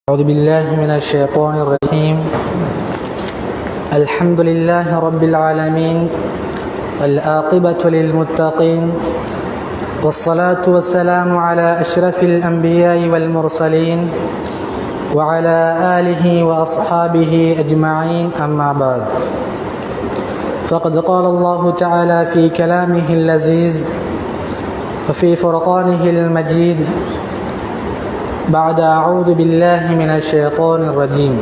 أعوذ بالله من الشيطان الرجيم. الحمد لله رب العالمين، والعاقبة للمتقين، والصلاة والسلام على أشرف الأنبياء والمرسلين وعلى آله وأصحابه أجمعين، أما بعد. فقد قال الله تعالى في كلامه اللذيذ وفي فرقانه المجيد بعد أعوذ بالله من الشيطان الرجيم.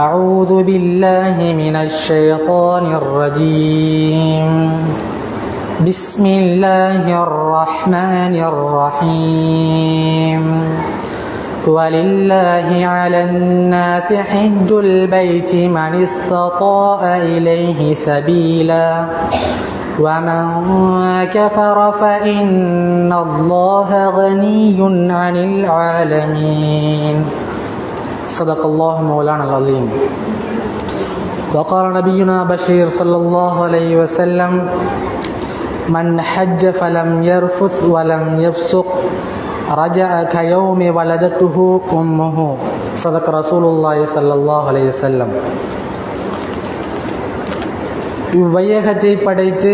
أعوذ بالله من الشيطان الرجيم. بسم الله الرحمن الرحيم. ولله على الناس حج البيت من استطاع إليه سبيلا ومن كفر فإن الله غني عن العالمين. صدق الله مولانا العظيم. وقال نبينا بشير صلى الله عليه وسلم: من حج فلم يرفث ولم يفسق رجع كيوم ولدته أمه. صدق رسول الله صلى الله عليه وسلم. இவ்வையகத்தை படைத்து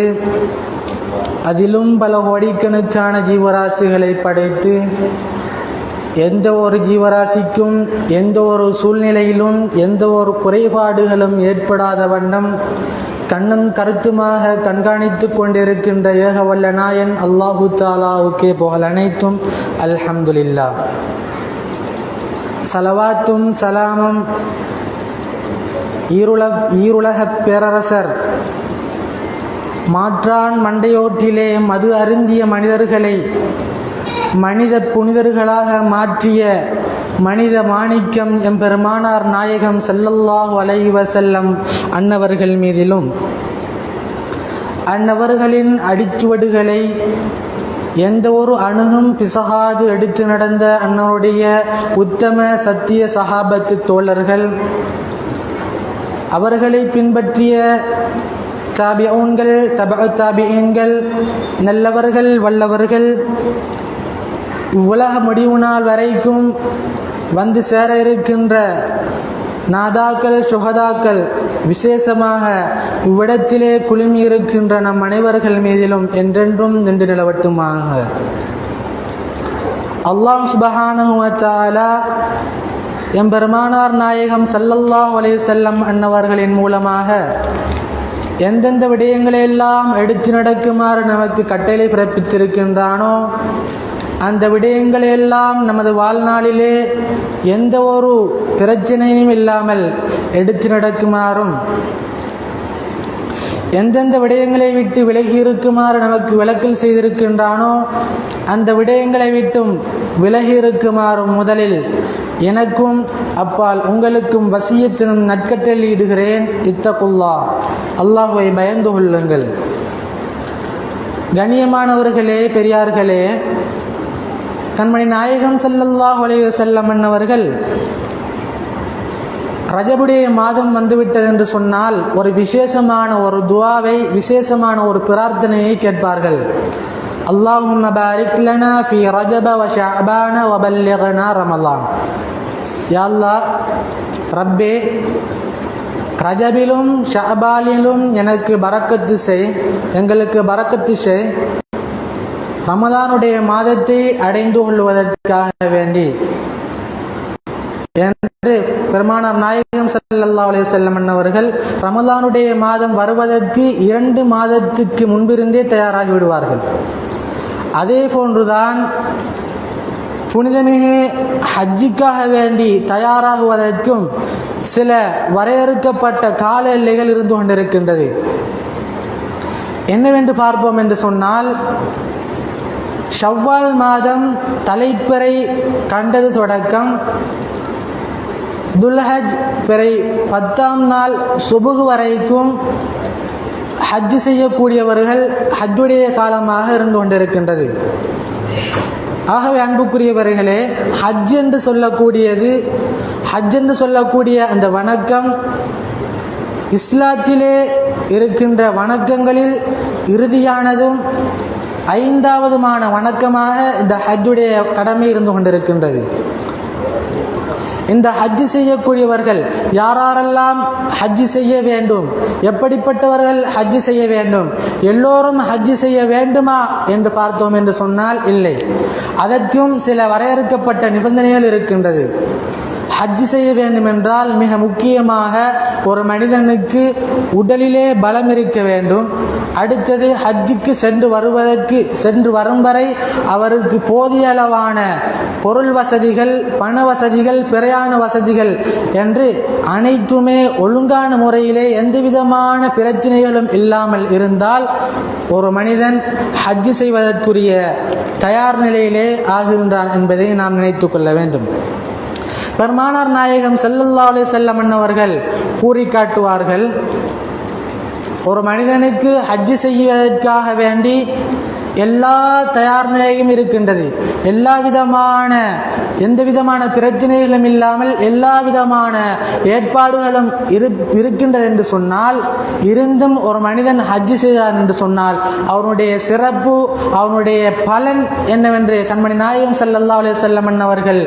அதிலும் பல கோடிக்கணக்கான ஜீவராசிகளை படைத்து எந்த ஒரு ஜீவராசிக்கும் எந்த ஒரு சூழ்நிலையிலும் எந்த ஒரு குறைபாடுகளும் ஏற்படாத வண்ணம் கண்ணும் கருத்துமாக கண்காணித்து கொண்டிருக்கின்ற ஏகவல்ல நாயன் அல்லாஹு தாலாவுக்கே புகழ் அனைத்தும். அல்ஹம்துலில்லாஹ். சலவாத்தும் சலாமும் ஈருலகப் பேரரசர் மாற்றான் மண்டையோட்டிலே மது அருந்திய மனிதர்களை மனித புனிதர்களாக மாற்றிய மனித மாணிக்கம் எம்பெருமானார் நாயகம் ஸல்லல்லாஹு அலைஹி வஸல்லம் அன்னவர்கள் மீதிலும் அன்னவர்களின் அடிச்சுவடுகளை எந்த ஒரு அணுகும் பிசகாது எடுத்து நடந்த அன்னருடைய உத்தம சத்திய சஹாபத்து தோழர்கள், அவர்களை பின்பற்றிய தாபிஊன்கள், தபஉ தாபிஈன்கள், நல்லவர்கள் வல்லவர்கள், உலக முடிவு நாள் வரைக்கும் வந்து சேர இருக்கின்ற நாதாக்கள், சுஹதாக்கள், விசேஷமாக இவ்விடத்திலே குழுமி இருக்கின்ற நம் அனைவர்கள் மீதிலும் என்றென்றும் நின்று நிலவட்டுமாக. அல்லாஹ் சுப்ஹானஹு வ தஆலா எம்பெருமானார் நாயகம் ஸல்லல்லாஹு அலைஹி வஸல்லம் அன்னவர்களின் மூலமாக எந்தெந்த விடயங்களையெல்லாம் எடுத்து நடக்குமாறு நமக்கு கட்டளை பிறப்பித்திருக்கின்றானோ அந்த விடயங்களையெல்லாம் நமது வாழ்நாளிலே எந்த ஒரு பிரச்சனையும் இல்லாமல் எடுத்து நடக்குமாறும், எந்தெந்த விடயங்களை விட்டு விலகி இருக்குமாறு நமக்கு விலக்கல் செய்திருக்கின்றானோ அந்த விடயங்களை விட்டும் விலகி இருக்குமாறும் முதலில் எனக்கும் அப்பால் உங்களுக்கும் வசியத்தினும் நற்கட்டளையிடுகிறேன். இத்தகுல்லாஹ், அல்லாஹ்வை பயந்து கொள்ளுங்கள். கண்ணியமானவர்களே, பெரியார்களே, கண்மணி நாயகம் ஸல்லல்லாஹு அலைஹி வஸல்லம் அன்னவர்கள் ரஜபுடைய மாதம் வந்துவிட்டது என்று சொன்னால் ஒரு விசேஷமான ஒரு துஆவை, விசேஷமான ஒரு பிரார்த்தனையை கேட்பார்கள். அல்லாஹும்ம பாரிக் லனா ஃபீ ரஜப வ ஷஅபான வ பல்லிக்னா ரமலான். யா அல்லாஹ், ரப்பே, ரஜபிலும் ஷஅபானிலும் எனக்கு பரக்கத்து செய், எங்களுக்கு பரக்கத்து செய், ரமதானுடைய மாதத்தை அடைந்து கொள்வதற்காக வேண்டி என்று பெருமானார் நாயகம் ஸல்லல்லாஹு அலைஹி வஸல்லம் அன்னவர்கள் ரமதானுடைய மாதம் வருவதற்கு 2 மாதத்துக்கு முன்பிருந்தே தயாராகி விடுவார்கள். அதே போன்றுதான் புனிதமிகு ஹஜ்ஜுக்காக வேண்டி தயாராகுவதற்கும் சில வரையறுக்கப்பட்ட கால எல்லைகள் இருந்து கொண்டிருக்கின்றது. என்னவென்று பார்ப்போம் என்று சொன்னால், ஷவ்வால் மாதம் தலைப்பிறை கண்டது தொடக்கம் துல்ஹஜ் பிறை 10ஆம் நாள் சுபுஹ் வரைக்கும் ஹஜ் செய்யக்கூடியவர்கள் ஹஜ்ஜுடைய காலமாக இருந்து கொண்டிருக்கின்றது. ஆகவே அன்புக்குரியவர்களே, ஹஜ் என்று சொல்லக்கூடியது, ஹஜ் என்று சொல்லக்கூடிய அந்த வணக்கம் இஸ்லாத்திலே இருக்கின்ற வணக்கங்களில் இறுதியானதும் 5வதுமான வணக்கமாக இந்த ஹஜ்ஜுடைய கடமை இருந்து கொண்டிருக்கின்றது. இந்த ஹஜ்ஜு செய்யக்கூடியவர்கள் யாரெல்லாம் ஹஜ்ஜு செய்ய வேண்டும், எப்படிப்பட்டவர்கள் ஹஜ்ஜு செய்ய வேண்டும், எல்லோரும் ஹஜ்ஜு செய்ய வேண்டுமா என்று பார்த்தோம் என்று சொன்னால் இல்லை. அதற்கும் சில வரையறுக்கப்பட்ட நிபந்தனைகள் இருக்கின்றது. ஹஜ்ஜு செய்ய வேண்டும் என்றால் மிக முக்கியமாக ஒரு மனிதனுக்கு உடலிலே பலம் இருக்க வேண்டும். அடுத்தது ஹஜ்ஜுக்கு சென்று வரும் வரை அவருக்கு போதிய அளவான பொருள் வசதிகள், பண வசதிகள், பிரயாண வசதிகள் என்று அனைத்துமே ஒழுங்கான முறையிலே எந்தவிதமான பிரச்சனைகளும் இல்லாமல் இருந்தால் ஒரு மனிதன் ஹஜ்ஜு செய்வதற்குரிய தயார் நிலையிலே ஆகுகின்றான் என்பதை நாம் நினைத்து கொள்ள வேண்டும். பெருமானார் நாயகம் ஸல்லல்லாஹு அலைஹி வஸல்லம் அவர்கள் கூறி காட்டுவார்கள், ஒரு மனிதனுக்கு ஹஜ்ஜு செய்வதற்காக வேண்டி எல்லா தயார் நிலையும் இருக்கின்றது. எந்த விதமான பிரச்சனைகளும் இல்லாமல் எல்லா விதமான ஏற்பாடுகளும் இருக்கின்றது என்று சொன்னால், இருந்தும் ஒரு மனிதன் ஹஜ்ஜு செய்தார் என்று சொன்னால் அவனுடைய சிறப்பு, அவனுடைய பலன் என்னவென்று கண்மணி நாயகம் ஸல்லல்லாஹு அலைஹி வஸல்லம் அவர்கள்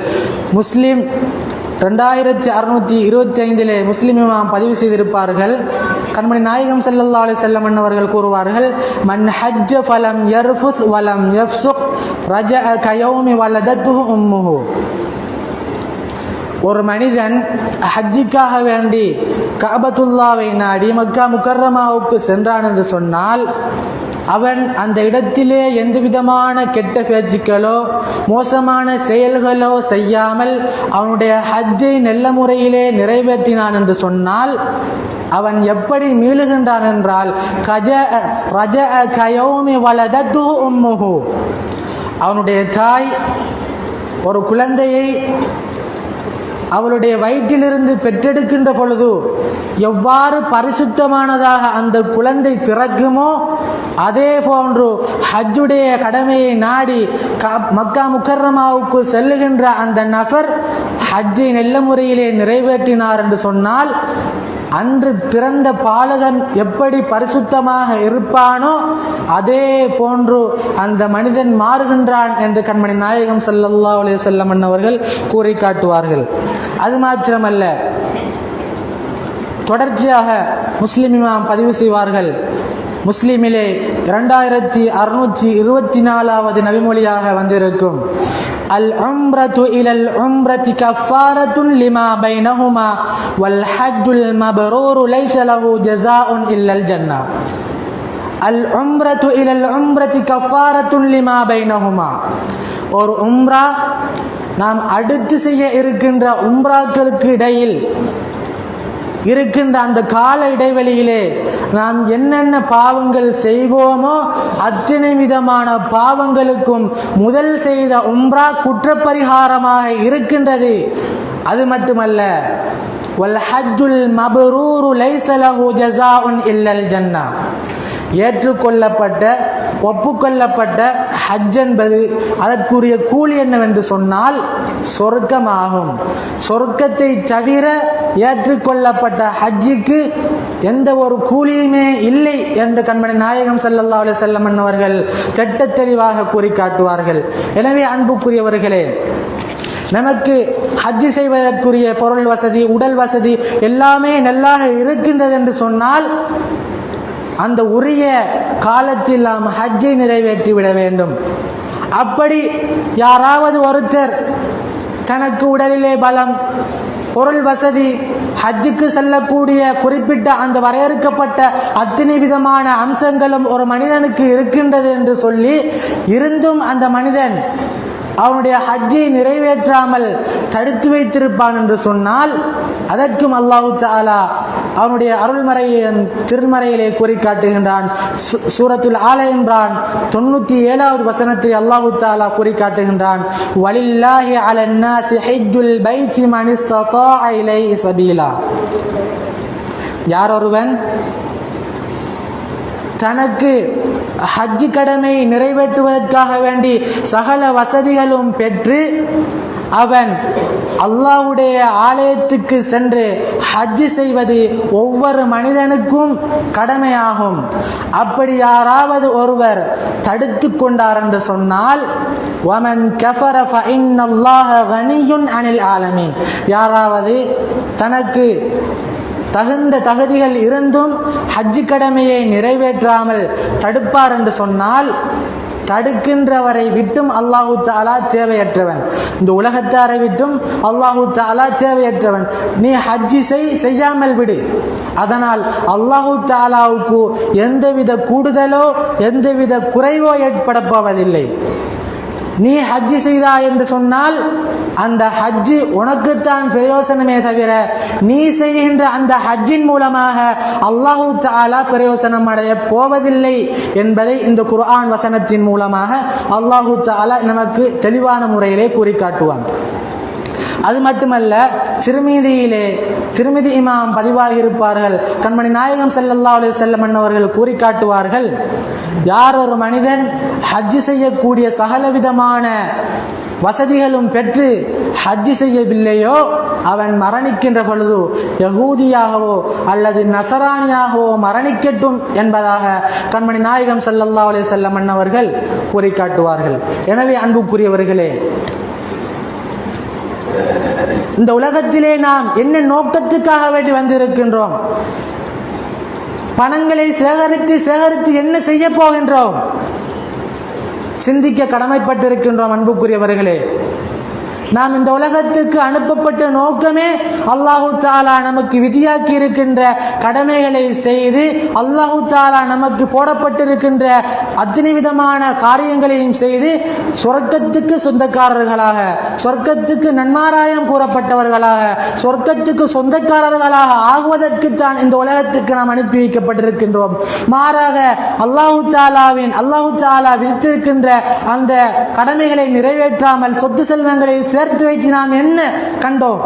முஸ்லிம் 2625 முஸ்லிம் இமாம் பதிவு செய்திருப்பார்கள். கண்மணி நாயகம் ஸல்லல்லாஹு அலைஹி வஸல்லம் அவர்கள் கூறுவார்கள், மன் ஹஜ்ஜ ஃபலம் யர்ஃபுஸ் வலம் யஃப்சுக் ரஜஅ கயௌமி வலதத்துஹு உம்முஹு. ஒரு மனிதன் ஹஜ்ஜுக்காக வேண்டி கஅபத்துல்லாவை நாடி மக்கா முக்கர்ரமாவுக்கு சென்றான் என்று சொன்னால் அவன் அந்த இடத்திலே எந்த விதமான கெட்ட பேச்சுக்களோ மோசமான செயல்களோ செய்யாமல் அவனுடைய ஹஜ்ஜை நல்ல முறையிலே நிறைவேற்றினான் என்று சொன்னால் அவன் எப்படி மீளுகின்றான் என்றால் ரஜஅ கயௌமி வலதத்துஹு உம்முஹு. அவனுடைய தாய் ஒரு குழந்தையை அவளுடைய வயிற்றிலிருந்து பெற்றெடுக்கின்ற பொழுது எவ்வாறு பரிசுத்தமானதாக அந்த குழந்தை பிறக்குமோ அதே போன்று ஹஜ்ஜுடைய கடமையை நாடி மக்கா முக்கர்ரமாவுக்கு செல்லுகின்ற அந்த நபர் ஹஜ்ஜை நல்ல முறையிலே நிறைவேற்றினார் என்று சொன்னால் அன்று பிறந்த பாலகன் எப்படி பரிசுத்தமாக இருப்பானோ அதே போன்று அந்த மனிதன் மாறுகின்றான் என்று கண்மணி நாயகம் ஸல்லல்லாஹு அலைஹி வஸல்லம் அவர்கள் கூறி காட்டுவார்கள். அது மாத்திரமல்ல, தொடர்ச்சியாக முஸ்லிம் இமாம் பதிவு செய்வார்கள். முஸ்லிமிலே 2624வது நபிமொழியாக வந்திருக்கும், அல் உம்ரத்து இலல் உம்ரத்தி கஃபாரத்துன் லிமா பைனஹுமா வல் ஹஜ்ஜுல் மப்ரூரு லைஸ லஹு ஜஸாஉன் இல்லல் ஜன்னah. அல் உம்ரத்து இலல் உம்ரத்தி கஃபாரத்துன் லிமா பைனஹுமா. ஒரு உம்ரா நாம் அடுத்து செய்ய இருக்கின்ற உம்ராக்களுக்கு இடையில் இருக்கின்ற அந்த கால இடைவெளியிலே நாம் என்னென்ன பாவங்கள் செய்வோமோ அத்தனை விதமான பாவங்களுக்கும் முதல் செய்த உம்ரா குற்றப்பரிகாரமாக இருக்கின்றது. அது மட்டுமல்ல, வல் ஹஜ்ஜுல் மப்ரூரு லைஸ லஹு ஜஸாஉன் இல்லல் ஜன்னah. ஏற்றுக்கொள்ளப்பட்ட ஒப்புக்கொள்ளப்பட்ட ஹஜ் என்பது அதற்குரிய கூலி என்னவென்று சொன்னால் சொர்க்கமாகும். சொர்க்கத்தை தவிர ஏற்றுக்கொள்ளப்பட்ட ஹஜ்ஜுக்கு எந்த ஒரு கூலியுமே இல்லை என்று கண்மணி நாயகம் ஸல்லல்லாஹு அலைஹி வஸல்லம் அவர்கள் திட்ட தெளிவாக கூறி காட்டுவார்கள். எனவே அன்புக்குரியவர்களே, நமக்கு ஹஜ்ஜு செய்வதற்குரிய பொருள் வசதி, உடல் வசதி எல்லாமே நல்லாக இருக்கின்றது என்று சொன்னால் அந்த உரிய காலத்தில் நாம் ஹஜ்ஜை நிறைவேற்றி விட வேண்டும். அப்படி யாராவது ஒருத்தர் தனக்கு உடலிலே பலம், பொருள் வசதி, ஹஜ்ஜுக்கு செல்லக்கூடிய குறிப்பிட்ட அந்த வரையறுக்கப்பட்ட அத்தனை விதமான அம்சங்களும் ஒரு மனிதனுக்கு இருக்கின்றது என்று சொல்லி இருந்தும் அந்த மனிதன் அவனுடைய ஹஜ்ஜை நிறைவேற்றாமல் தடுத்து வைத்திருப்பான் என்று சொன்னால் அதற்கும் அல்லாஹு தஆலா அவனுடைய அருள்மறையின் திருமறையிலே கூறி காட்டுகின்றான். சூரத்துல் ஆல இம்ரான் 97வது வசனத்தை அல்லாஹு தஆலா கூறி காட்டுகின்றான், வலில்லாஹி அலன்னாஸி ஹஜ்ஜுல் பைத்தி மன் இஸ்ததாஅ இலைஹி சபீலா. யார் ஒருவன் தனக்கு ஹஜ் கடமை நிறைவேற்றுவதற்காக வேண்டி சகல வசதிகளும் பெற்று அவன் அல்லாஹ்வுடைய ஆலயத்துக்கு சென்று ஹஜ் செய்வது ஒவ்வொரு மனிதனுக்கும் கடமையாகும். அப்படி யாராவது ஒருவர் தடுத்து கொண்டார் என்று சொன்னால் வமன் கஃபர ஃபஇன்னல்லாஹ கனியுன் அனில் ஆலமீன், யாராவது தனக்கு தகுந்த தகுதிகள் இருந்தும் ஹஜ் கடமையை நிறைவேற்றாமல் தடுப்பார் என்று சொன்னால் தடுக்கின்றவரை விட்டும் அல்லாஹு தஆலா தேவையற்றவன். இந்த உலகத்தாரை விட்டும் அல்லாஹு தஆலா தேவையற்றவன். நீ ஹஜ்ஜி செய்யாமல் விடு. அதனால் அல்லாஹு தஆலாவுக்கு எந்தவித கூடுதலோ எந்தவித குறைவோ ஏற்பட போவதில்லை. நீ ஹஜ்ஜி செய்தாய் என்று சொன்னால் அந்த ஹஜ்ஜி உனக்குத்தான் பிரயோசனமே தவிர நீ செய்கின்ற அந்த ஹஜ்ஜின் மூலமாக அல்லாஹு தஆலா பிரயோசனம் அடைய போவதில்லை என்பதை இந்த குர்ஆன் வசனத்தின் மூலமாக அல்லாஹு தஆலா நமக்கு தெளிவான முறையிலே கூறி காட்டுவான். அது மட்டுமல்ல, திருமிதி இமாம் பதிவாகியிருப்பார்கள், கண்மணி நாயகம் ஸல்லல்லாஹு அலைஹி வஸல்லம் அவர்கள் கூறி காட்டுவார்கள், யார் ஒரு மனிதன் ஹஜ் செய்யக்கூடிய சகலவிதமான வசதிகளும் பெற்று ஹஜ் செய்யவில்லையோ அவன் மரணிக்கின்ற பொழுது யகூதியாகவோ அல்லது நசரானியாகவோ மரணிக்கட்டும் என்பதாக கண்மணி நாயகம் ஸல்லல்லாஹு அலைஹி வஸல்லம் அவர்கள் கூறி காட்டுவார்கள். எனவே அன்புக்குரியவர்களே, இந்த உலகத்திலே நாம் என்ன நோக்கத்துக்காக வேண்டி வந்திருக்கின்றோம்? பணங்களை சேகரித்து என்ன செய்ய போகின்றோம்? சிந்திக்க கடமைப்பட்டிருக்கின்றோம். அன்புக்குரியவர்களே, நாம் இந்த உலகத்துக்கு அனுப்பப்பட்ட நோக்கமே அல்லாஹு தஆலா நமக்கு விதியாக்கி இருக்கின்ற கடமைகளை செய்து அல்லாஹு தஆலா நமக்கு போடப்பட்டிருக்கின்ற அத்தனை விதமான காரியங்களையும் செய்து சொர்க்கத்துக்கு சொந்தக்காரர்களாக, சொர்க்கத்துக்கு நன்மாராயம் கூறப்பட்டவர்களாக, சொர்க்கத்துக்கு சொந்தக்காரர்களாக ஆகுவதற்குத்தான் இந்த உலகத்துக்கு நாம் அனுப்பி வைக்கப்பட்டிருக்கின்றோம். மாறாக அல்லாஹு தஆலா விதித்திருக்கின்ற அந்த கடமைகளை நிறைவேற்றாமல் சொத்து செல்வங்களை சேர்த்து வைத்து நாம் என்ன கண்டோம்?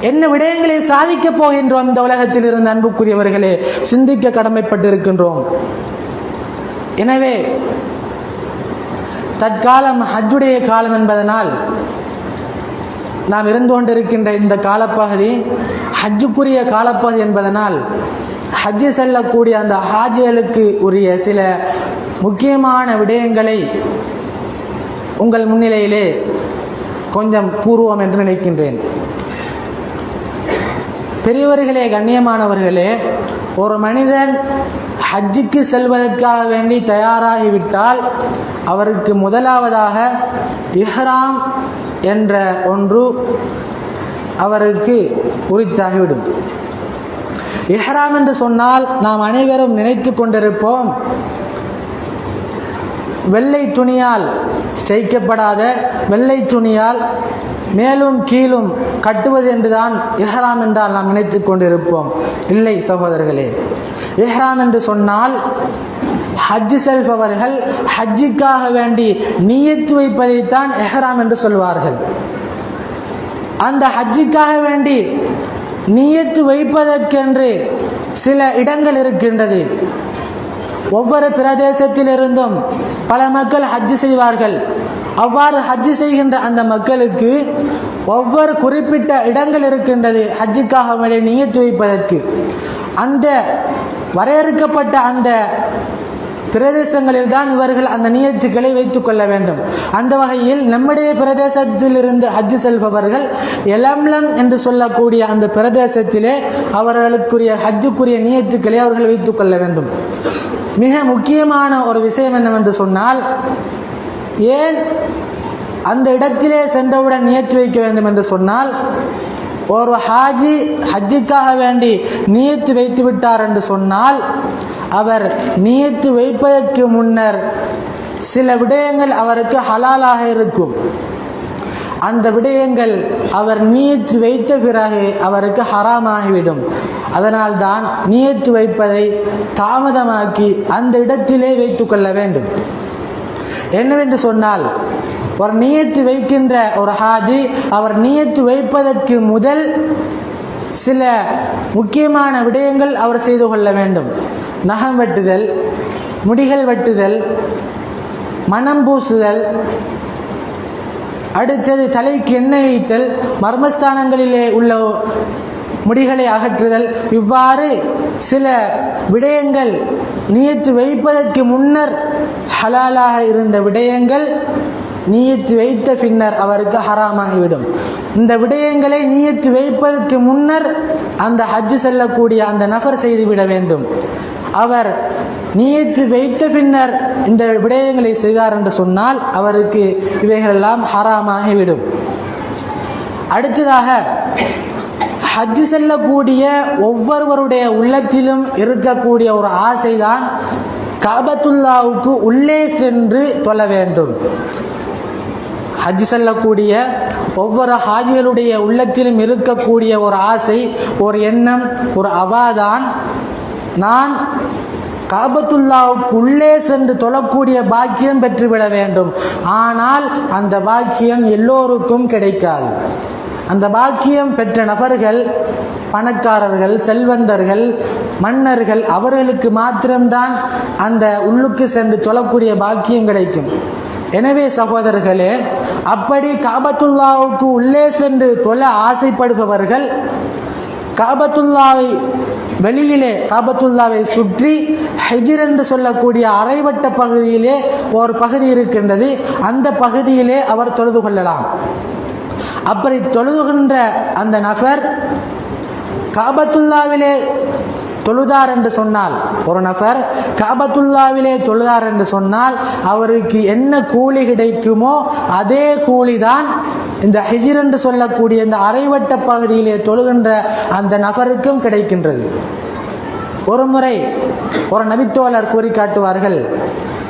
என்ன விடயங்களை சாதிக்கப் போகின்றோம்? இந்த உலகத்தில் இருந்து அன்புக்குரியவர்களே, சிந்திக்க கடமைப்பட்டிருக்கின்றோம். எனவே தற்காலம் ஹஜ்ஜுடைய காலம் என்பதனால் நாம் இருந்து கொண்டிருக்கின்ற இந்த காலப்பகுதி ஹஜ்ஜுக்குரிய காலப்பகுதி என்பதனால் ஹஜ்ஜு செல்லக்கூடிய அந்த ஹாஜிகளுக்கு உரிய சில முக்கியமான விடயங்களை உங்கள் முன்னிலையிலே கொஞ்சம் கூறுவோம் என்று நினைக்கின்றேன். பெரியவர்களே, கண்ணியமானவர்களே, ஒரு மனிதன் ஹஜ்ஜுக்கு செல்வதற்காக வேண்டி தயாராகிவிட்டால் அவருக்கு முதலாவதாக இஹ்ராம் என்ற ஒன்று அவருக்கு உரித்தாகிவிடும். இஹ்ராம் என்று சொன்னால் நாம் அனைவரும் நினைத்து கொண்டிருப்போம், வெள்ளை துணியால் தைக்கப்படாத வெள்ளை துணியால் மேலும் கீழும் கட்டுவது என்றுதான் இஹ்ராம் என்றால் நாம் நினைத்து கொண்டிருப்போம். இல்லை சகோதரர்களே, இஹ்ராம் என்று சொன்னால் ஹஜ் செல்பவர்கள் ஹஜ்ஜுக்காக வேண்டி நியத்து வைப்பதைத்தான் இஹ்ராம் என்று சொல்வார்கள். அந்த ஹஜ்ஜுக்காக வேண்டி நியத்து வைப்பதற்கென்று சில இடங்கள் இருக்கின்றது. ஒவ்வொரு பிரதேசத்திலிருந்தும் பல மக்கள் ஹஜ் செய்வார்கள். அவ்வாறு ஹஜ் செய்கின்ற அந்த மக்களுக்கு ஒவ்வொரு குறிப்பிட்ட இடங்கள் இருக்கின்றது ஹஜ்ஜுக்காக வேண்டி நியத்து வைப்பதற்கு. அந்த வரையறுக்கப்பட்ட அந்த பிரதேசங்களில் தான் இவர்கள் அந்த நியத்துக்களை வைத்துக் கொள்ள வேண்டும். அந்த வகையில் நம்முடைய பிரதேசத்திலிருந்து ஹஜ் செல்பவர்கள் எலம்லம் என்று சொல்லக்கூடிய அந்த பிரதேசத்திலே அவர்களுக்குரிய ஹஜ்ஜுக்குரிய நியத்துக்களை அவர்கள் வைத்துக் கொள்ள வேண்டும். மிக முக்கியமான ஒரு விஷயம் என்னவென்று சொன்னால், ஏன் அந்த இடத்திலே சென்றவுடன் நியத்து வைக்க வேண்டும் என்று சொன்னால், ஒரு ஹாஜி ஹஜ்ஜுக்காக வேண்டி நியத்து வைத்து விட்டார் என்று சொன்னால் அவர் நியத்து வைப்பதற்கு முன்னர் சில விடயங்கள் அவருக்கு ஹலாலாக இருக்கும். அந்த விடயங்கள் அவர் நியத்து வைத்த பிறகு அவருக்கு ஹராமாகிவிடும். அதனால்தான் நியத்து வைப்பதை தாமதமாக்கி அந்த இடத்திலே வைத்துக் கொள்ள வேண்டும். என்னவென்று சொன்னால், ஒரு நியத்து வைக்கின்ற ஒரு ஹாஜி அவர் நியத்து வைப்பதற்கு முதல் சில முக்கியமான விடயங்கள் அவர் செய்து கொள்ள வேண்டும். நகம் வெட்டுதல், முடிகள் வெட்டுதல், மனம் பூசுதல், அடுத்தது தலைக்கு எண்ணெய் வைத்தல், மர்மஸ்தானங்களிலே உள்ள முடிகளை அகற்றுதல், இவ்வாறு சில விடயங்கள் நியத்து வைப்பதற்கு முன்னர் ஹலாலாக இருந்த விடயங்கள் நியத்து வைத்த பின்னர் அவருக்கு ஹராமாகிவிடும். இந்த விடயங்களை நியத்து வைப்பதற்கு முன்னர் அந்த ஹஜ் செல்லக்கூடிய அந்த நபர் செய்துவிட வேண்டும். அவர் நியத்து வைத்த பின்னர் இந்த விடயங்களை செய்தார் என்று சொன்னால் அவருக்கு இவைகளெல்லாம் ஹராமாகிவிடும். அடுத்ததாக, ஹஜ் செல்லக்கூடிய ஒவ்வொருவருடைய உள்ளத்திலும் இருக்கக்கூடிய ஒரு ஆசைதான் காபத்துல்லாவுக்கு உள்ளே சென்று தொழ வேண்டும். ஹஜ் செல்லக்கூடிய ஒவ்வொரு ஹாஜிகளுடைய உள்ளத்திலும் இருக்கக்கூடிய ஒரு ஆசை, ஒரு எண்ணம், ஒரு அவாதான், நான் காபத்துல்லாவுக்கு உள்ளே சென்று தொழக்கூடிய பாக்கியம் பெற்றுவிட வேண்டும். ஆனால் அந்த பாக்கியம் எல்லோருக்கும் கிடைக்காது. அந்த பாக்கியம் பெற்ற நபர்கள் பணக்காரர்கள், செல்வந்தர்கள், மன்னர்கள், அவர்களுக்கு மாத்திரம்தான் அந்த உள்ளுக்கு சென்று தொழக்கூடிய பாக்கியம் கிடைக்கும். எனவே சகோதரர்களே, அப்படி காபத்துல்லாவுக்கு உள்ளே சென்று தொழ ஆசைப்படுபவர்கள் காபத்துல்லாவை வெளியிலே, காபத்துல்லாவை சுற்றி ஹிஜ்ர் என்று சொல்லக்கூடிய அரைவட்ட பகுதியிலே ஒரு பகுதி இருக்கின்றது. அந்த பகுதியிலே அவர் தொழுது கொள்ளலாம். அப்படி தொழுகின்ற அந்த நபர் காபத்துல்லாவிலே தொழுதார் என்று சொன்னால், ஒரு நபர் காபத்துல்லாவிலே தொழுதார் என்று சொன்னால் அவருக்கு என்ன கூலி கிடைக்குமோ அதே கூலிதான் இந்த ஹிஜ்ர் என்று சொல்லக்கூடிய இந்த அரைவட்ட பகுதியிலே தொழுகின்ற அந்த நபருக்கும் கிடைக்கின்றது. ஒரு முறை ஒரு நபித்தோழர் கூறி காட்டுவார்கள்,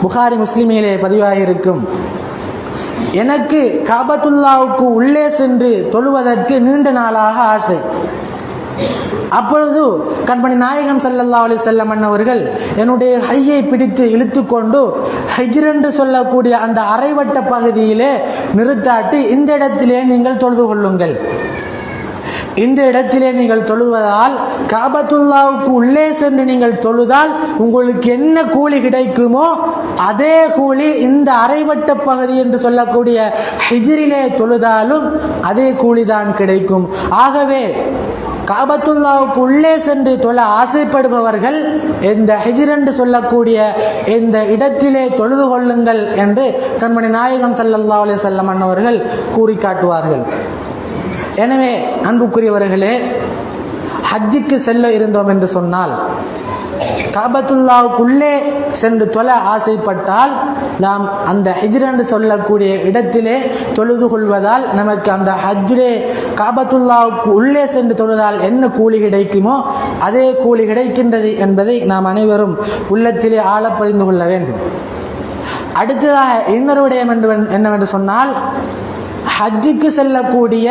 புகாரி முஸ்லிமிலே பதிவாகியிருக்கும், எனக்கு காபத்துல்லாவுக்கு உள்ளே சென்று தொழுவதற்கு நீண்ட நாளாக ஆசை. அப்பொழுது கண்மணி நாயகம் ஸல்லல்லாஹு அலைஹி வஸல்லம் அவர்கள் என்னுடைய கையை பிடித்து இழுத்து கொண்டு ஹிஜ்ர் என்று சொல்லக்கூடிய அந்த அரைவட்ட பகுதியிலே நிறுத்தாட்டி, இந்த இடத்திலே நீங்கள் தொழுது கொள்ளுங்கள். இந்த இடத்திலே நீங்கள் தொழுவதால் காபத்துல்லாவுக்கு உள்ளே சென்று நீங்கள் தொழுதால் உங்களுக்கு என்ன கூலி கிடைக்குமோ அதே கூலி இந்த அரைவட்ட பகுதி என்று சொல்லக்கூடிய ஹிஜ்ரிலே தொழுதாலும் அதே கூலிதான் கிடைக்கும். ஆகவே காபத்துல்லாவுக்கு உள்ளே சென்று தொழ ஆசைப்படுபவர்கள் இந்த ஹிஜ்ர் என்று சொல்லக்கூடிய இந்த இடத்திலே தொழுது கொள்ளுங்கள் என்று கண்மணி நாயகம் ஸல்லல்லாஹு அலைஹி வஸல்லம் அவர்கள் கூறி காட்டுவார்கள். எனவே அன்புக்குரியவர்களே, ஹஜ்ஜுக்கு செல்ல இருந்தோம் என்று சொன்னால், காபத்துல்லாவுக்குள்ளே சென்று தொழ ஆசைப்பட்டால் நாம் அந்த ஹிஜ்ர் என்று சொல்லக்கூடிய இடத்திலே தொழுது கொள்வதால் நமக்கு அந்த ஹஜ்ஜிலே காபத்துல்லாவுக்கு உள்ளே சென்று தொழுதால் என்ன கூலி கிடைக்குமோ அதே கூலி கிடைக்கின்றது என்பதை நாம் அனைவரும் உள்ளத்திலே ஆழப்பதிந்து கொள்ள வேண்டும். அடுத்ததாக இன்னொரு விடயம் என்னவென்று சொன்னால், ஹஜ்ஜுக்கு செல்லக்கூடிய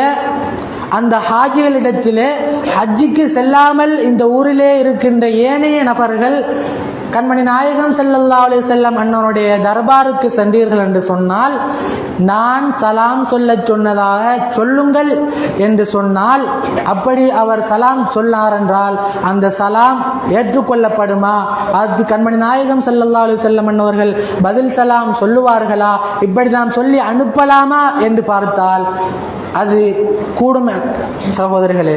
அந்த ஹாஜிகளிடத்திலே ஹஜ்ஜுக்கு செல்லாமல் இந்த ஊரிலே இருக்கின்ற ஏனைய நபர்கள் கண்மணி நாயகம் ஸல்லல்லாஹு அலைஹி வஸல்லம் அன்னருடைய தர்பாருக்கு சென்றீர்கள் என்று சொன்னால், நான் சலாம் சொல்ல சொன்னதாக சொல்லுங்கள் என்று சொன்னால், அப்படி அவர் சலாம் சொன்னார் என்றால் அந்த சலாம் ஏற்றுக்கொள்ளப்படுமா? அது கண்மணி நாயகம் ஸல்லல்லாஹு அலைஹி வஸல்லம் அன்னவர்கள் பதில் சலாம் சொல்லுவார்களா? இப்படி நாம் சொல்லி அனுப்பலாமா என்று பார்த்தால் அது கூடும். சகோதரர்களே,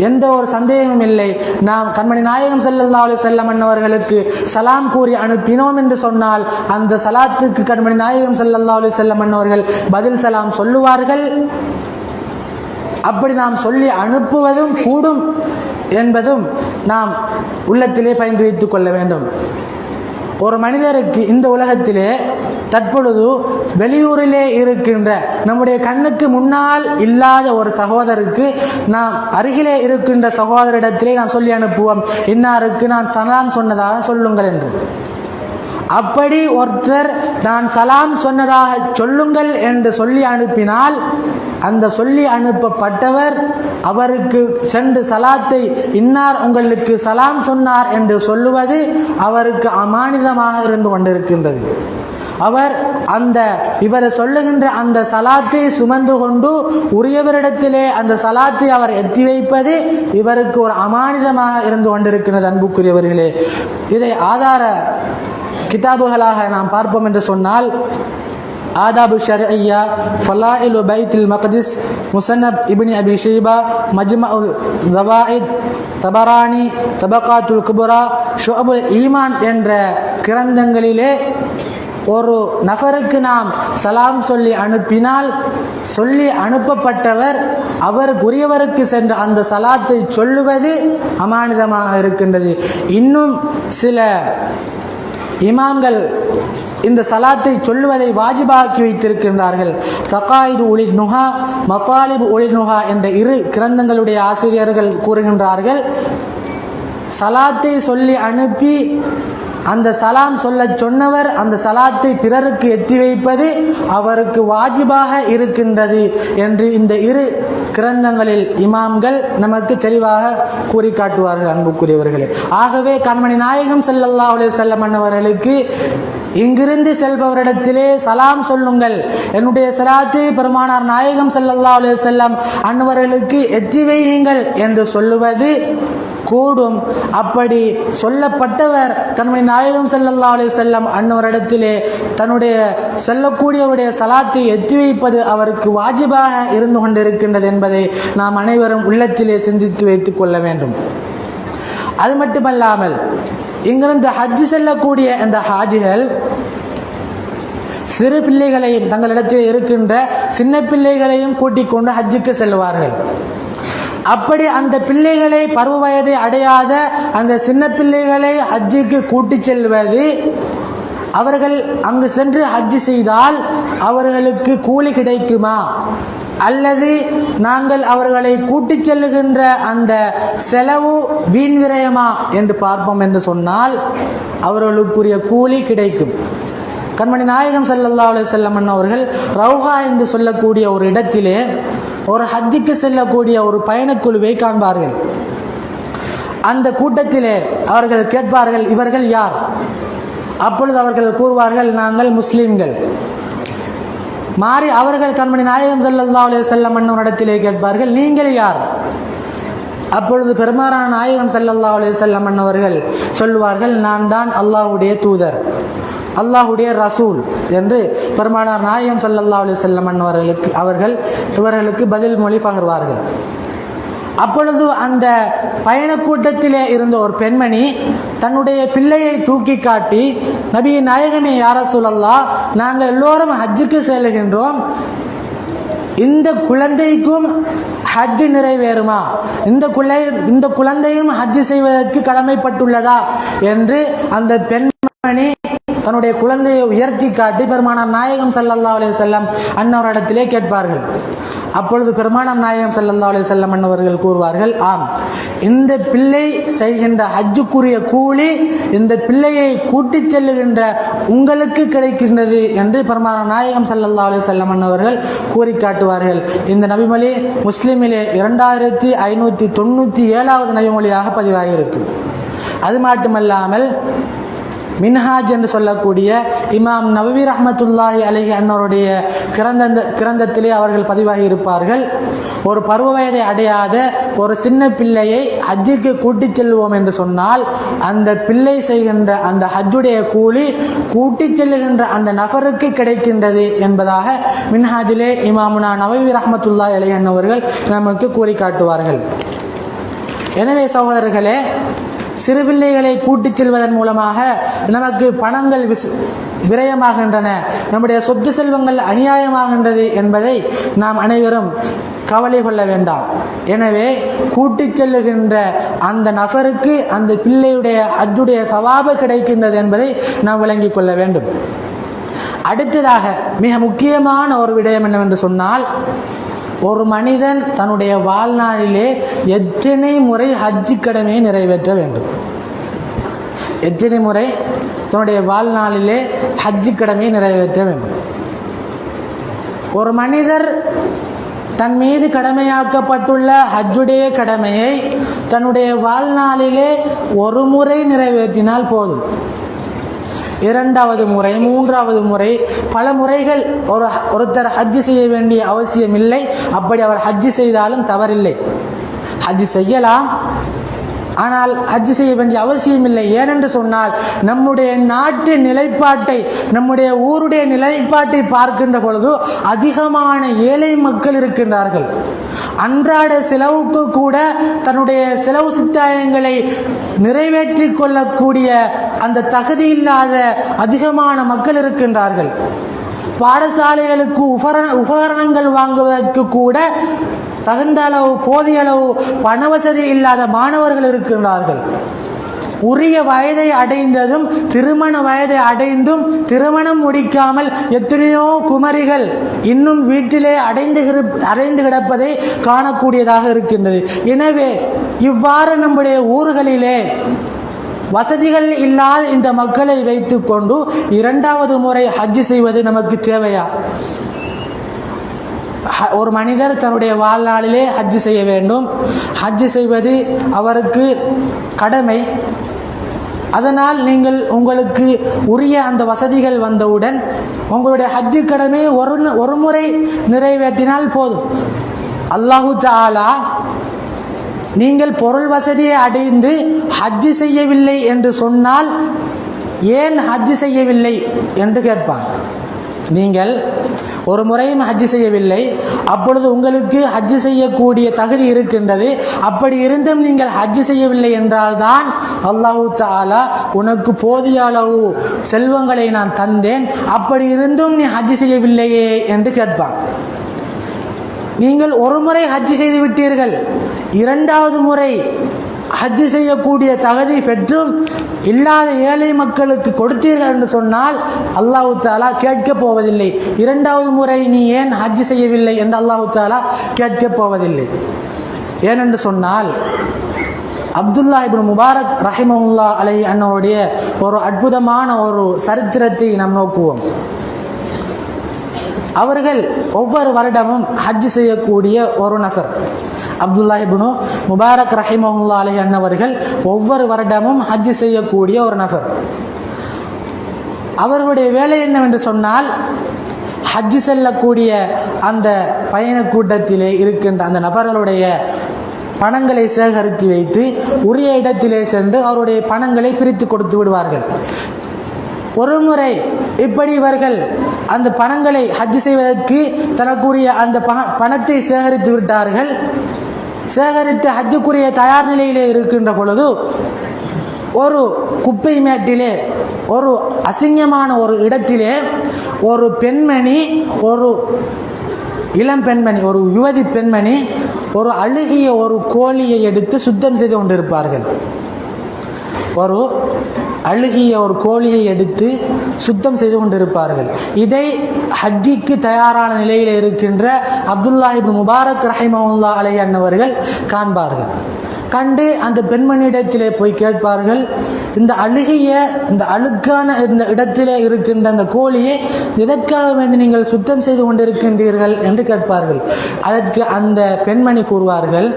எந்த ஒரு சந்தேகமும் இல்லை. நாம் கண்மணி நாயகம் ஸல்லல்லாஹு அலைஹி வஸல்லம் அவர்களுக்கு சலாம் கூறி அனுப்பினோம் என்று சொன்னால் அந்த சலாத்துக்கு கண்மணி நாயகம் ஸல்லல்லாஹு அலைஹி வஸல்லம் அவர்கள் பதில் சலாம் சொல்லுவார்கள். அப்படி நாம் சொல்லி அனுப்புவதும் கூடும் என்பதும் நாம் உள்ளத்திலே பயந்து வைத்துக் கொள்ள வேண்டும். ஒரு மனிதருக்கு இந்த உலகத்திலே தற்பொழுது வெளியூரிலே இருக்கின்ற நம்முடைய கண்ணுக்கு முன்னால் இல்லாத ஒரு சகோதரருக்கு நாம் அருகிலே இருக்கின்ற சகோதரிடத்திலே நாம் சொல்லி அனுப்புவோம், இன்னாருக்கு நான் சலாம் சொன்னதாக சொல்லுங்கள் என்று. அப்படி ஒருத்தர் நான் சலாம் சொன்னதாக சொல்லுங்கள் என்று சொல்லி அனுப்பினால் அந்த சொல்லி அனுப்பப்பட்டவர் அவருக்கு சென்று சலாத்தை இன்னார் உங்களுக்கு சலாம் சொன்னார் என்று சொல்லுவது அவருக்கு அமானிதமாக இருந்து கொண்டிருக்கின்றது. அவர் இவர் சொல்லுகின்ற அந்த சலாத்தை சுமந்து கொண்டு உரியவரிடத்திலே அந்த சலாத்தை அவர் எத்தி வைப்பது இவருக்கு ஒரு அமானிதமாக இருந்து கொண்டிருக்கிறது. அன்புக்குரியவர்களே, இதை ஆதார கிதாபுகளாக நாம் பார்ப்போம் என்று சொன்னால் ஆதாபு ஷர்இய்யா, ஃபலாயிலு பைத்துல் மக்திஸ், முஸன்னப் இப்னு அபி ஷைபா, மஜ்மஉல் ஸவாயித், தபரானி, தபகாத்துல் குப்ரா, ஷுஅபுல் ஈமான் என்ற கிரந்தங்களிலே ஒரு நபருக்கு நாம் சலாம் சொல்லி அனுப்பினால் சொல்லி அனுப்பப்பட்டவர் அவருக்குரியவருக்கு சென்ற அந்த சலாத்தை சொல்லுவது அமானிதமாக இருக்கின்றது. இன்னும் சில இமாம்கள் இந்த சலாத்தை சொல்லுவதை வாஜிபாக்கி வைத்திருக்கின்றார்கள். தகாயிது உலில் நுஹா, மகாலிபு உலில் நுஹா என்ற இரு கிரந்தங்களுடைய ஆசிரியர்கள் கூறுகின்றார்கள், சலாத்தை சொல்லி அனுப்பி அந்த சலாம் சொல்ல சொன்னவர் அந்த சலாத்தை பிறருக்கு எத்தி வைப்பது அவருக்கு வாஜிபாக இருக்கின்றது என்று இந்த இரு கிரந்தங்களில் இமாம்கள் நமக்கு தெளிவாக கூறி காட்டுவார்கள். அன்புக்குரியவர்களே, ஆகவே கண்மணி நாயகம் ஸல்லல்லாஹு அலைஹி வஸல்லம் அன்னவர்களுக்கு இங்கிருந்து செல்பவரிடத்திலே சலாம் சொல்லுங்கள், என்னுடைய சலாத்தை பெருமானார் நாயகம் ஸல்லல்லாஹு அலைஹி வஸல்லம் அன்னவர்களுக்கு எத்தி வையுங்கள் என்று சொல்லுவது கூடும். அப்படி சொல்லப்பட்டவர் கண்மணி நாயகம் ஸல்லல்லாஹு அலைஹி வஸல்லம் அன்னவரிடத்திலே தன்னுடைய செல்லக்கூடியவருடைய சலாத்தை எத்தி வைப்பது அவருக்கு வாஜிபாக இருந்து கொண்டிருக்கின்றது என்பதை நாம் அனைவரும் உள்ளத்திலே சிந்தித்து வைத்துக் கொள்ள வேண்டும். அது மட்டுமல்லாமல் இங்கிருந்து ஹஜ் செல்லக்கூடிய அந்த ஹாஜிகள் சிறு பிள்ளைகளையும் தங்களிடத்தில் இருக்கின்ற சின்ன பிள்ளைகளையும் கூட்டிக் கொண்டு ஹஜ்ஜுக்கு செல்வார்கள். அப்படி அந்த பிள்ளைகளை பருவ வயதை அடையாத அந்த சின்ன பிள்ளைகளை ஹஜ்ஜுக்கு கூட்டிச் செல்வது, அவர்கள் அங்கு சென்று ஹஜ் செய்தால் அவர்களுக்கு கூலி கிடைக்குமா அல்லது நாங்கள் அவர்களை கூட்டிச் செல்லுகின்ற அந்த செலவு வீண் விரயமா என்று பார்ப்போம் என்று சொன்னால் அவர்களுக்குரிய கூலி கிடைக்கும். கண்மணி நாயகம் ஸல்லல்லாஹு அலைஹி வஸல்லம் அவர்கள் ரௌஹா என்று சொல்லக்கூடிய ஒரு இடத்திலே ஒரு ஹஜ்ஜுக்கு செல்லக்கூடிய ஒரு பயணக்குழுவை காண்பார்கள். அந்த கூட்டத்திலே அவர்கள் கேட்பார்கள், இவர்கள் யார்? அப்பொழுது அவர்கள் கூறுவார்கள், நாங்கள் முஸ்லிம்கள். மாறி அவர்கள் கண்மணி நாயகம் ஸல்லல்லாஹு அலைஹி வஸல்லம் இடத்திலே கேட்பார்கள், நீங்கள் யார்? அப்பொழுது பெருமானார் நாயகம் ஸல்லல்லாஹு அலைஹி வஸல்லம் அவர்கள் சொல்லுவார்கள், நான் தான் அல்லாஹ்வுடைய தூதர், அல்லாஹ்வுடைய ரசூல் என்று பெருமானார் நாயகம் ஸல்லல்லாஹு அலைஹி வஸல்லம் இவர்களுக்கு பதில் மொழி பகர்வார்கள். அப்பொழுது அந்த பயணக்கூட்டத்திலே இருந்த ஒரு பெண்மணி தன்னுடைய பிள்ளையை தூக்கி காட்டி, நபியே நாயகமே யா ரசூலல்லாஹ், நாங்கள் எல்லோரும் ஹஜ்ஜுக்கு செல்கின்றோம், இந்த குழந்தைக்கும் ஹஜ் நிறைவேறுமா? இந்த குழந்தையும் ஹஜ் செய்வதற்கு கடமைப்பட்டுள்ளதா என்று அந்த பெண்மணி தன்னுடைய குழந்தையை உயர்த்தி காட்டி பெருமானார் நாயகம் ஸல்லல்லாஹு அலைஹி வஸல்லம் அன்னவரிடத்திலே கேட்பார்கள். அப்பொழுது பெருமானார் நாயகம் ஸல்லல்லாஹு அலைஹி வஸல்லம் அன்னவர்கள் கூறுவார்கள், ஆம், இந்த பிள்ளை செய்கின்ற ஹஜ்ஜுக்குரிய கூலி இந்த பிள்ளையை கூட்டிச் செல்லுகின்ற உங்களுக்கு கிடைக்கின்றது என்று பெருமானார் நாயகம் ஸல்லல்லாஹு அலைஹி வஸல்லம் அன்னவர்கள் கூறி காட்டுவார்கள். இந்த நபிமொழி முஸ்லிமிலே 2597வது நபிமொழியாக பதிவாகியிருக்கு. அது மட்டுமல்லாமல் மின்ஹாஜ் என்று சொல்லக்கூடிய இமாம் நவவி ரஹ்மத்துல்லாஹி அலைஹி அன்னருடைய கிரந்தத்திலே அவர்கள் பதிவாகி இருப்பார்கள், ஒரு பருவ வயதை அடையாத ஒரு சின்ன பிள்ளையை ஹஜ்ஜுக்கு கூட்டிச் செல்வோம் என்று சொன்னால் அந்த பிள்ளை செய்கின்ற அந்த ஹஜ்ஜுடைய கூலி கூட்டிச் செல்லுகின்ற அந்த நபருக்கு கிடைக்கின்றது என்பதாக மின்ஹாஜிலே இமாமுனா நவவி ரஹ்மத்துல்லாஹி அலைஹி அன்னவர்கள் நமக்கு கூறி காட்டுவார்கள். எனவே சகோதரர்களே, சிறு பிள்ளைகளை கூட்டிச் செல்வதன் மூலமாக நமக்கு பணங்கள் விரயமாகின்றன, நம்முடைய சொத்து செல்வங்கள் அநியாயமாகின்றது என்பதை நாம் அனைவரும் கவலை கொள்ள வேண்டாம். எனவே கூட்டிச் செல்லுகின்ற அந்த நபருக்கு அந்த பிள்ளையுடைய ஹஜ்ஜுடைய சவாபு கிடைக்கின்றது என்பதை நாம் விளங்கிக் கொள்ள வேண்டும். அடுத்ததாக மிக முக்கியமான ஒரு விடயம் என்னவென்று சொன்னால், ஒரு மனிதன் தன்னுடைய வாழ்நாளிலே எத்தனை முறை ஹஜ்ஜு கடமையை நிறைவேற்ற வேண்டும்? எத்தனை முறை தன்னுடைய வாழ்நாளிலே ஹஜ்ஜு கடமையை நிறைவேற்ற வேண்டும்? ஒரு மனிதர் தன் மீது கடமையாக்கப்பட்டுள்ள ஹஜ்ஜுடைய கடமையை தன்னுடைய வாழ்நாளிலே ஒரு முறை நிறைவேற்றினால் போதும். இரண்டாவது முறை, மூன்றாவது முறை, பல முறைகள் ஒருத்தர் ஹஜ்ஜு செய்ய வேண்டிய அவசியம் இல்லை. அப்படி அவர் ஹஜ்ஜு செய்தாலும் தவறில்லை. ஹஜ்ஜு செய்யலாம், ஆனால் ஹஜ்ஜு செய்ய வேண்டிய அவசியம் இல்லை. ஏனென்று சொன்னால் நம்முடைய நாட்டு நிலைப்பாட்டை, நம்முடைய ஊருடைய நிலைப்பாட்டை பார்க்கின்ற பொழுது அதிகமான ஏழை மக்கள் இருக்கின்றார்கள். அன்றாட செலவுக்கு கூட தன்னுடைய செலவு சித்தாயங்களை நிறைவேற்றி கொள்ளக்கூடிய அந்த தகுதி இல்லாத அதிகமான மக்கள் இருக்கின்றார்கள். பாடசாலைகளுக்கு உபகரணங்கள் வாங்குவதற்கு கூட தகுந்த அளவு, போதிய அளவு பண வசதி இல்லாத மாணவர்கள் இருக்கின்றார்கள். உரிய வயதை அடைந்ததும், திருமண வயதை அடைந்தும் திருமணம் முடிக்காமல் எத்தனையோ குமரிகள் இன்னும் வீட்டிலே அடைந்து கிடப்பதை காணக்கூடியதாக இருக்கின்றது. எனவே இவ்வாறு நம்முடைய ஊர்களிலே வசதிகள் இல்லாத இந்த மக்களை வைத்துக்கொண்டு இரண்டாவது முறை ஹஜ்ஜு செய்வது நமக்கு தேவையா? ஒரு மனிதர் தன்னுடைய வாழ்நாளிலே ஹஜ்ஜு செய்ய வேண்டும். ஹஜ்ஜு செய்வது அவருக்கு கடமை. அதனால் நீங்கள் உங்களுக்கு உரிய அந்த வசதிகள் வந்தவுடன் உங்களுடைய ஹஜ்ஜு கடமையை ஒரு முறை நிறைவேற்றினால் போதும். அல்லாஹு தஆலா நீங்கள் பொருள் வசதியை அடைந்து ஹஜ்ஜு செய்யவில்லை என்று சொன்னால் ஏன் ஹஜ்ஜு செய்யவில்லை என்று கேட்பார். நீங்கள் ஒரு முறையும் ஹஜ்ஜு செய்யவில்லை, அப்பொழுது உங்களுக்கு ஹஜ்ஜு செய்யக்கூடிய தகுதி இருக்கின்றது. அப்படி இருந்தும் நீங்கள் ஹஜ்ஜு செய்யவில்லை என்றால்தான் அல்லாஹு தஆலா உனக்கு போதிய அளவு செல்வங்களை நான் தந்தேன், அப்படி இருந்தும் நீ ஹஜ்ஜு செய்யவில்லையே என்று கேட்பான். நீங்கள் ஒரு முறை ஹஜ்ஜு செய்து விட்டீர்கள், இரண்டாவது முறை ஹஜ்ஜு செய்யக்கூடிய தகுதி பெற்றும் இல்லாத ஏழை மக்களுக்கு கொடுத்தீர்கள் என்று சொன்னால் அல்லாஹு தஆலா கேட்கப் போவதில்லை. இரண்டாவது முறை நீ ஏன் ஹஜ்ஜு செய்யவில்லை என்று அல்லாஹு தஆலா கேட்கப் போவதில்லை. ஏனென்று சொன்னால் அப்துல்லாஹ் இப்னு முபாரக் ரஹிமஹுல்லாஹ் அலைஹி அன்னவருடைய ஒரு அற்புதமான ஒரு சரித்திரத்தை நாம் நோக்குவோம். அவர்கள் ஒவ்வொரு வருடமும் ஹஜ்ஜு செய்யக்கூடிய ஒரு நபர். அப்துல்லாஹ் இப்னு முபாரக் ரஹிமஹுல்லாஹ் அலைஹி அன்னவர்கள் ஒவ்வொரு வருடமும் ஹஜ்ஜு செய்யக்கூடிய ஒரு நபர். அவர்களுடைய வேலை என்னவென்று சொன்னால், ஹஜ்ஜு செல்லக்கூடிய அந்த பயண கூட்டத்திலே இருக்கின்ற அந்த நபர்களுடைய பணங்களை சேகரித்து வைத்து உரிய இடத்திலே சென்று அவருடைய பணங்களை பிரித்து கொடுத்து விடுவார்கள். ஒரு முறை இப்படி இவர்கள் அந்த பணங்களை ஹஜ்ஜு செய்வதற்கு தனக்குரிய அந்த பணத்தை சேகரித்து விட்டார்கள். சேகரித்து ஹஜ்ஜுக்குரிய தயார் நிலையிலே இருக்கின்ற பொழுது ஒரு குப்பை மேட்டிலே, ஒரு அசிங்கமான ஒரு இடத்திலே ஒரு பெண்மணி, ஒரு இளம் பெண்மணி, ஒரு யுவதி பெண்மணி ஒரு அழுகிய ஒரு கோழியை எடுத்து சுத்தம் செய்து கொண்டிருப்பார்கள். ஒரு அழுகிய ஒரு கோழியை எடுத்து சுத்தம் செய்து கொண்டிருப்பார்கள். இதை ஹஜ்ஜிக்கு தயாரான நிலையில் இருக்கின்ற அப்துல்லாஹ் இப்னு முபாரக் ரஹிமஹுல்லாஹ் அலைஹி அன்னவர்கள் காண்பார்கள். கண்டு அந்த பெண்மணியிடத்திலே போய் கேட்பார்கள், இந்த அழுகிய, இந்த அழுக்கான இந்த இடத்திலே இருக்கின்ற அந்த கோழியை எதற்காக வேண்டி நீங்கள் சுத்தம் செய்து கொண்டிருக்கின்றீர்கள் என்று கேட்பார்கள். அதற்கு அந்த பெண்மணி கூறுவார்கள்,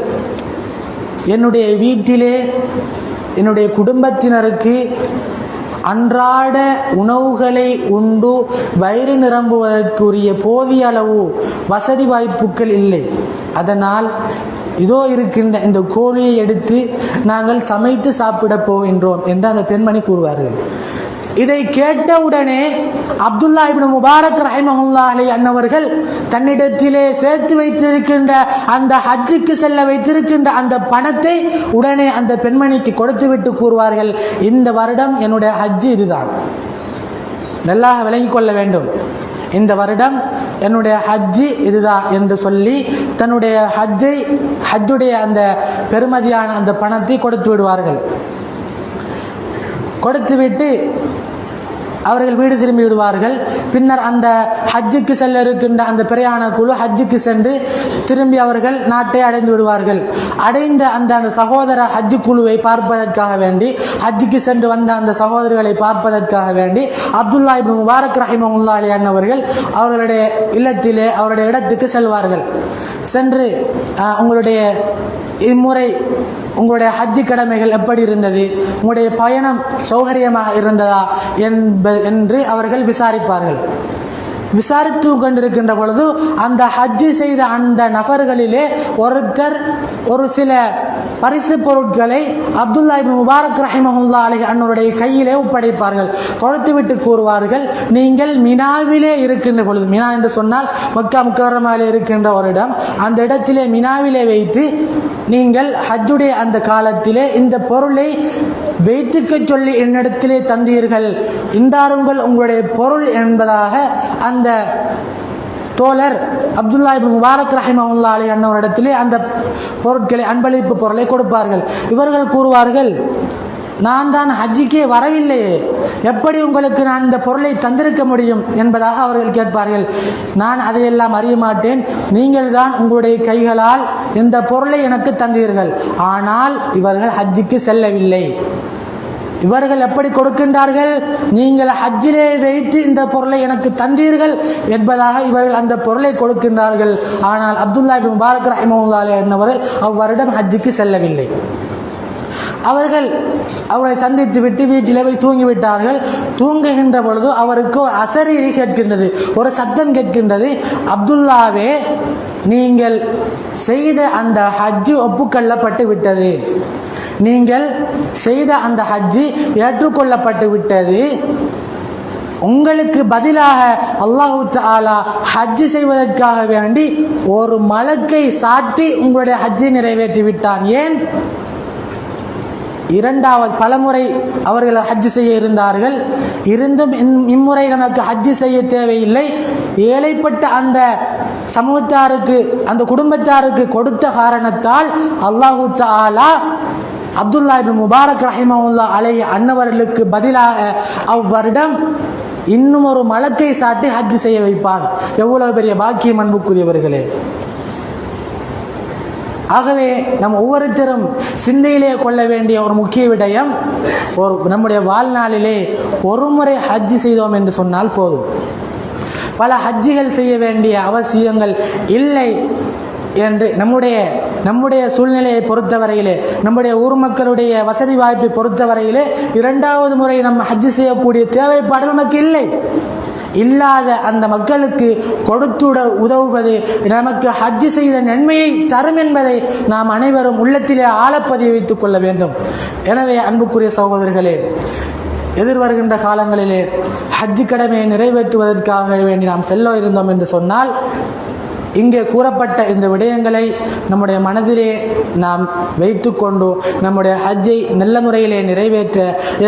என்னுடைய வீட்டிலே என்னுடைய குடும்பத்தினருக்கு அன்றாட உணவுகளை உண்டு வயிறு நிரம்புவதற்குரிய போதிய அளவு வசதி வாய்ப்புகள் இல்லை. அதனால் இதோ இருக்கின்ற இந்த கோழியை எடுத்து நாங்கள் சமைத்து சாப்பிடப் போகின்றோம் என்று அந்த பெண்மணி கூறுவார்கள். இதை கேட்டவுடனே அப்துல்லாஹ் இப்னு முபாரக் ரஹிமஹுல்லாஹ் அலைஹி அன்னவர்கள் தன்னிடத்திலே சேர்த்து வைத்திருக்கின்ற அந்த ஹஜ்ஜுக்கு செல்ல வைத்திருக்கின்ற அந்த பணத்தை உடனே அந்த பெண்மணிக்கு கொடுத்துவிட்டு கூறுவார்கள், இந்த வருடம் என்னுடைய ஹஜ்ஜு இதுதான், நல்லா விளங்கிக் கொள்ள வேண்டும், இந்த வருடம் என்னுடைய ஹஜ்ஜு இதுதான் என்று சொல்லி தன்னுடைய ஹஜ்ஜுடைய அந்த பெருமதியான அந்த பணத்தை கொடுத்து விடுவார்கள். கொடுத்துவிட்டு அவர்கள் வீடு திரும்பி விடுவார்கள். பின்னர் அந்த ஹஜ்ஜுக்கு செல்ல இருக்கின்ற அந்த பிரயாண குழு ஹஜ்ஜுக்கு சென்று திரும்பி அவர்கள் நாட்டை அடைந்து விடுவார்கள். அடைந்த அந்த சகோதர ஹஜ்ஜு குழுவை பார்ப்பதற்காக வேண்டி, ஹஜ்ஜுக்கு சென்று வந்த அந்த சகோதரர்களை பார்ப்பதற்காக வேண்டி அப்துல்லாஹ் இப்னு முபாரக் ரஹிமஹுல்லாஹ் அலைஹி அன்னவர்கள் அவர்களுடைய இல்லத்திலே, அவருடைய இடத்துக்கு செல்வார்கள். சென்று உங்களுடைய இம்முறை உங்களுடைய ஹஜ்ஜி கடமைகள் எப்படி இருந்தது, உங்களுடைய பயணம் சௌகரியமாக இருந்ததா என்று அவர்கள் விசாரிப்பார்கள். விசாரித்து கொண்டிருக்கின்ற பொழுது அந்த ஹஜ்ஜி செய்த அந்த நபர்களிலே ஒருத்தர் ஒரு சில பரிசு பொருட்களை அப்துல்லா இப்னு முபாரக் ரஹிமஹுல்லாஹி அலைஹி அன்னருடைய கையிலே ஒப்படைப்பார்கள். கொடுத்துவிட்டு கூறுவார்கள், நீங்கள் மினாவிலே இருக்கின்ற பொழுது, மினா என்று சொன்னால் மக்கா முக்கர்ரமாவிலே இருக்கின்ற ஒரு இடம், அந்த இடத்திலே மினாவிலே வைத்து நீங்கள் ஹஜ்ஜுடைய அந்த காலத்திலே இந்த பொருளை வைத்துக்க சொல்லி என்னிடத்திலே தந்தீர்கள், இந்தாருங்கள் உங்களுடைய பொருள் என்பதாக அந்த தோழர் அப்துல்லா இப்னு முபாரக் ரஹிமஹுல்லாஹி அலைஹி அன்னவரிடத்திலே அந்த பொருட்களை, அன்பளிப்பு பொருளை கொடுப்பார்கள். இவர்கள் கூறுவார்கள், நான் தான் ஹஜ்ஜிக்கே வரவில்லையே, எப்படி உங்களுக்கு நான் இந்த பொருளை தந்திருக்க முடியும் என்பதாக அவர்கள் கேட்பார்கள். நான் அதையெல்லாம் அறிய மாட்டேன், நீங்கள் தான் உங்களுடைய கைகளால் இந்த பொருளை எனக்கு தந்தீர்கள். ஆனால் இவர்கள் ஹஜ்ஜிக்கு செல்லவில்லை. இவர்கள் எப்படி கொடுக்கின்றார்கள், நீங்கள் ஹஜ்ஜிலே வைத்து இந்த பொருளை எனக்கு தந்தீர்கள் என்பதாக இவர்கள் அந்த பொருளை கொடுக்கின்றார்கள். ஆனால் அப்துல்லா இப்னு முபாரக் ரஹிமஹுல்லாஹி அலைஹி என்பவர்கள் அவ்வருடம் ஹஜ்ஜிக்கு செல்லவில்லை. அவரை சந்தித்து விட்டு வீட்டிலே போய் தூங்கிவிட்டார்கள். தூங்குகின்ற பொழுது அவருக்கு ஒரு அசரீரி கேட்கின்றது, ஒரு சத்தம் கேட்கின்றது, அப்துல்லாவே நீங்கள் செய்த அந்த ஹஜ்ஜு ஒப்புக்கொள்ளப்பட்டு விட்டது, நீங்கள் செய்த அந்த ஹஜ்ஜி ஏற்றுக்கொள்ளப்பட்டு விட்டது, உங்களுக்கு பதிலாக அல்லாஹு தஆலா ஹஜ்ஜி செய்வதற்காக வேண்டி ஒரு மலக்கை சாட்டி உங்களுடைய ஹஜ்ஜை நிறைவேற்றி விட்டான். ஏன்? இரண்டாவது பலமுறை அவர்கள் ஹஜ்ஜு செய்ய இருந்தார்கள், இருந்தும் இம்முறை நமக்கு ஹஜ்ஜு செய்ய தேவையில்லை, ஏழைப்பட்ட அந்த சமூகத்தாருக்கு, அந்த குடும்பத்தாருக்கு கொடுத்த காரணத்தால் அல்லாஹு தஆலா அப்துல்லா இப்னு முபாரக் ரஹிமஹுல்லாஹி அலைஹி அன்னவர்களுக்கு பதிலாக அவ்வருடம் இன்னும் ஒரு மலக்கை சாட்டி ஹஜ்ஜு செய்ய வைப்பான். எவ்வளவு பெரிய பாக்கியம் அன்புக்குரியவர்களே! ஆகவே நம் ஒவ்வொருத்தரும் சிந்தையிலே கொள்ள வேண்டிய ஒரு முக்கிய விடயம், நம்முடைய வாழ்நாளிலே ஒரு முறை ஹஜ்ஜு செய்தோம் என்று சொன்னால் போதும். பல ஹஜ்ஜிகள் செய்ய வேண்டிய அவசியங்கள் இல்லை என்று நம்முடைய சூழ்நிலையை பொறுத்தவரையிலே, நம்முடைய ஊர் மக்களுடைய வசதி வாய்ப்பை பொறுத்தவரையிலே இரண்டாவது முறை நம்ம ஹஜ்ஜு செய்யக்கூடிய தேவைப்பாடு நமக்கு இல்லை. இல்லாத அந்த மக்களுக்கு கொடுத்து உதவுவது நமக்கு ஹஜ்ஜு செய்த நன்மையை தரும் என்பதை நாம் அனைவரும் உள்ளத்திலே ஆழப்பதிய வைத்துக் கொள்ள வேண்டும். எனவே அன்புக்குரிய சகோதரர்களே, எதிர்வருகின்ற காலங்களிலே ஹஜ்ஜு கடமையை நிறைவேற்றுவதற்காக வேண்டி நாம் செல்ல இருந்தோம் என்று சொன்னால், இங்கே கூறப்பட்ட இந்த விடயங்களை நம்முடைய மனதிலே நாம் வைத்து கொண்டு நம்முடைய ஹஜ்ஜை நல்ல முறையிலே நிறைவேற்ற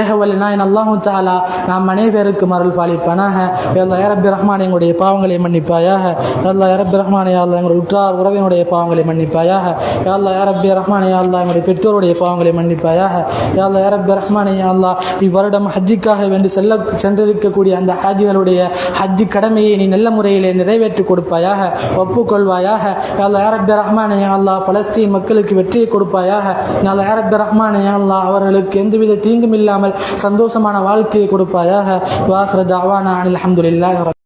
ஏகவல்ல நாயன் அல்லாஹு தஆலா நாம் அனைவருக்கும் அருள் பாலிப்பானாக. யா ரப்பி ரஹ்மானே, எங்களுடைய பாவங்களை மன்னிப்பாயாக. யா ரப்பி ரஹ்மானே, யா அல்லாஹ் எங்களுடைய உற்றார் உறவினுடைய பாவங்களை மன்னிப்பாயாக. யா ரப்பி ரஹ்மானே, யா அல்லாஹ் எங்களுடைய பெற்றோருடைய பாவங்களை மன்னிப்பாயாக. யா ரப்பி ரஹ்மானே, யா அல்லாஹ் இவ்வருடம் ஹஜ்ஜிக்காக வேண்டி சென்றிருக்கக்கூடிய அந்த ஹாஜிகளுடைய ஹஜ்ஜி கடமையை நீ நல்ல முறையிலே நிறைவேற்றி கொடுப்பாயாக, ஒப்புக்கொள்வாயாக. யா ரப்பி ரஹ்மானே, யா அல்லாஹ் பலஸ்தீன் மக்களுக்கு வெற்றியை கொடுப்பாயாக. யா ரப்பி ரஹ்மானே, யா அல்லாஹ் அவர்களுக்கு எந்தவித தீங்கும் இல்லாமல் சந்தோஷமான வாழ்க்கையை கொடுப்பாயாக. வாஹிரு தஅவானா அனில் ஹம்துலில்லாஹி.